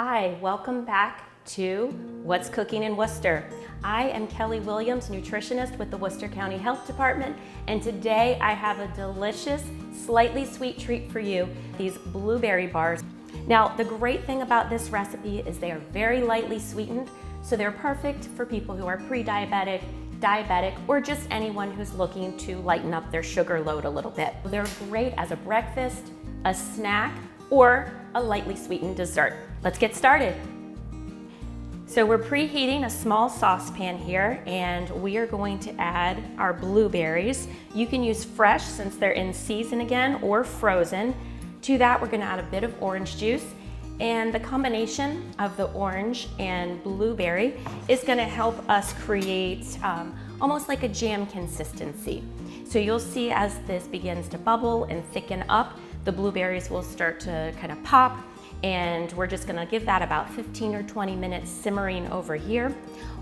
Hi, welcome back to What's Cooking in Worcester. I am Kelly Williams, nutritionist with the Worcester County Health Department, and today I have a delicious, slightly sweet treat for you, these blueberry bars. Now, the great thing about this recipe is they are very lightly sweetened, so they're perfect for people who are pre-diabetic, diabetic, or just anyone who's looking to lighten up their sugar load a little bit. They're great as a breakfast, a snack, or a lightly sweetened dessert. Let's get started. So we're preheating a small saucepan here, and we are going to add our blueberries. You can use fresh since they're in season again, or frozen. To that, we're gonna add a bit of orange juice, and the combination of the orange and blueberry is gonna help us create almost like a jam consistency. So you'll see as this begins to bubble and thicken up, the blueberries will start to kind of pop, and we're just gonna give that about 15 or 20 minutes simmering over here.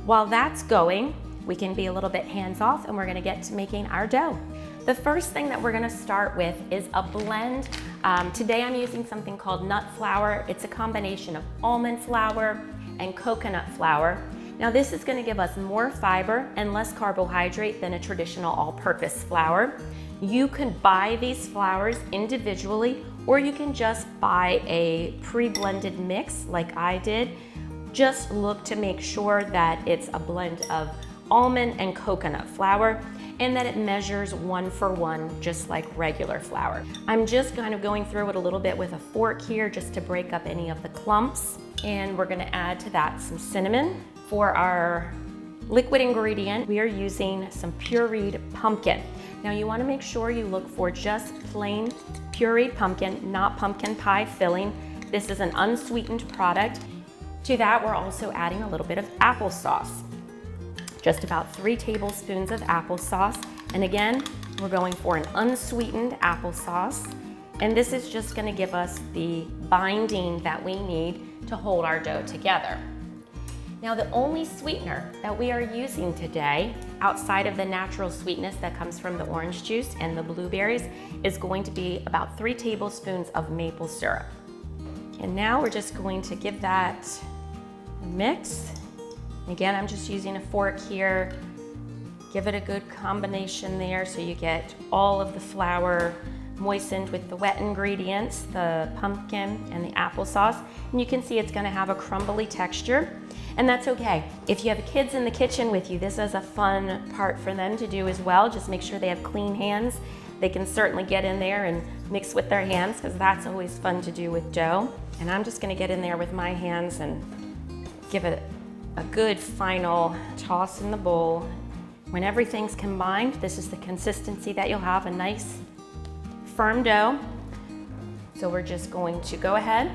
While that's going, we can be a little bit hands-off, and we're gonna get to making our dough. The first thing that we're gonna start with is a blend. Today I'm using something called nut flour. It's a combination of almond flour and coconut flour. Now this is gonna give us more fiber and less carbohydrate than a traditional all-purpose flour. You can buy these flours individually, or you can just buy a pre-blended mix like I did. Just look to make sure that it's a blend of almond and coconut flour and that it measures 1 for 1, just like regular flour. I'm just kind of going through it a little bit with a fork here just to break up any of the clumps. And we're gonna add to that some cinnamon. For our liquid ingredient, we are using some pureed pumpkin. Now you wanna make sure you look for just plain pureed pumpkin, not pumpkin pie filling. This is an unsweetened product. To that, we're also adding a little bit of applesauce. Just about 3 tablespoons of applesauce. And again, we're going for an unsweetened applesauce. And this is just gonna give us the binding that we need to hold our dough together. Now, the only sweetener that we are using today, outside of the natural sweetness that comes from the orange juice and the blueberries, is going to be about 3 tablespoons of maple syrup. And now we're just going to give that a mix. Again, I'm just using a fork here. Give it a good combination there so you get all of the flour moistened with the wet ingredients, the pumpkin and the applesauce. And you can see it's gonna have a crumbly texture, and that's okay. If you have kids in the kitchen with you, this is a fun part for them to do as well. Just make sure they have clean hands. They can certainly get in there and mix with their hands, because that's always fun to do with dough. And I'm just gonna get in there with my hands and give it a good final toss in the bowl. When everything's combined, this is the consistency that you'll have, a nice firm dough. So we're just going to go ahead,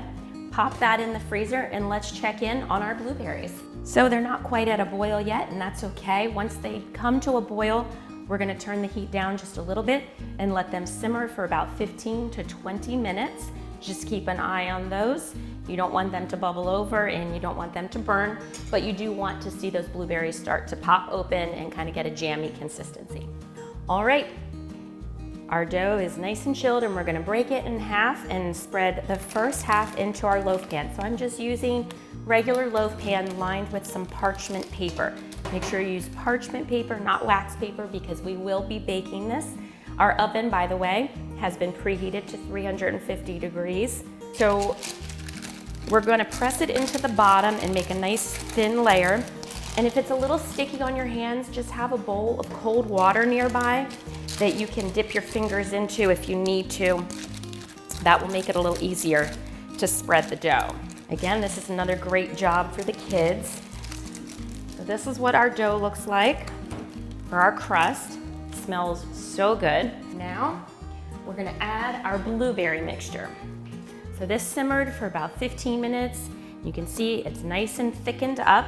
pop that in the freezer, and let's check in on our blueberries. So they're not quite at a boil yet, and that's okay. Once they come to a boil, we're gonna turn the heat down just a little bit and let them simmer for about 15 to 20 minutes. Just keep an eye on those. You don't want them to bubble over and you don't want them to burn, but you do want to see those blueberries start to pop open and kind of get a jammy consistency. All right, our dough is nice and chilled, and we're gonna break it in half and spread the first half into our loaf pan. So I'm just using regular loaf pan lined with some parchment paper. Make sure you use parchment paper, not wax paper, because we will be baking this. Our oven, by the way, has been preheated to 350 degrees. So we're gonna press it into the bottom and make a nice thin layer. And if it's a little sticky on your hands, just have a bowl of cold water nearby that you can dip your fingers into if you need to. That will make it a little easier to spread the dough. Again, this is another great job for the kids. So this is what our dough looks like for our crust. It smells so good. Now, we're gonna add our blueberry mixture. So this simmered for about 15 minutes. You can see it's nice and thickened up.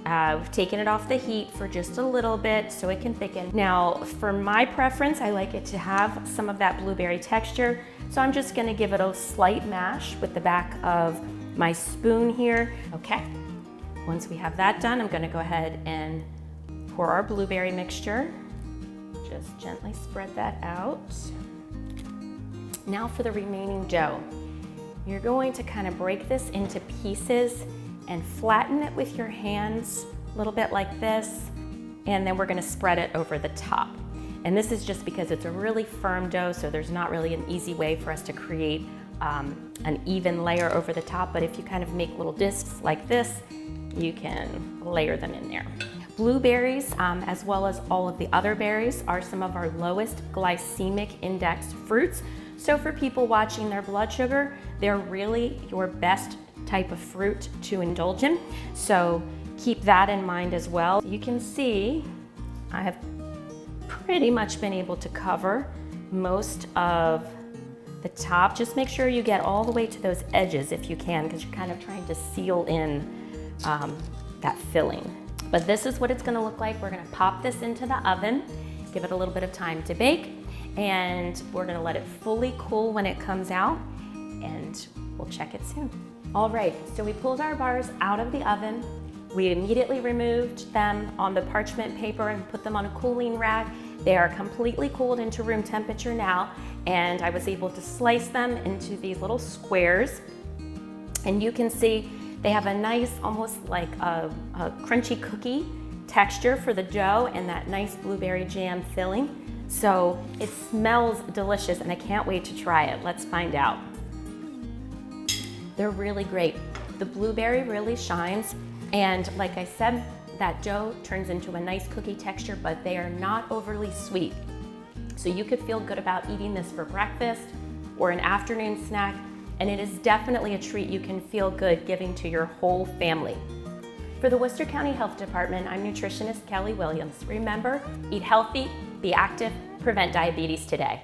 We've taken it off the heat for just a little bit so it can thicken. Now, for my preference, I like it to have some of that blueberry texture. So I'm just gonna give it a slight mash with the back of my spoon here. Okay, once we have that done, I'm gonna go ahead and pour our blueberry mixture. Just gently spread that out. Now for the remaining dough. You're going to kind of break this into pieces and flatten it with your hands, a little bit like this, and then we're gonna spread it over the top. And this is just because it's a really firm dough, so there's not really an easy way for us to create an even layer over the top, but if you kind of make little discs like this, you can layer them in there. Blueberries, as well as all of the other berries, are some of our lowest glycemic index fruits. So for people watching their blood sugar, they're really your best type of fruit to indulge in. So keep that in mind as well. You can see I have pretty much been able to cover most of the top. Just make sure you get all the way to those edges if you can, because you're kind of trying to seal in that filling. But this is what it's gonna look like. We're gonna pop this into the oven, give it a little bit of time to bake, and we're gonna let it fully cool when it comes out, and we'll check it soon. All right, so we pulled our bars out of the oven. We immediately removed them on the parchment paper and put them on a cooling rack. They are completely cooled into room temperature now, and I was able to slice them into these little squares. And you can see they have a nice, almost like a crunchy cookie texture for the dough and that nice blueberry jam filling. So it smells delicious and I can't wait to try it. Let's find out. They're really great. The blueberry really shines, and like I said, that dough turns into a nice cookie texture, but they are not overly sweet. So you could feel good about eating this for breakfast or an afternoon snack, and it is definitely a treat you can feel good giving to your whole family. For the Worcester County Health Department, I'm nutritionist Kelly Williams. Remember, eat healthy, be active, prevent diabetes today.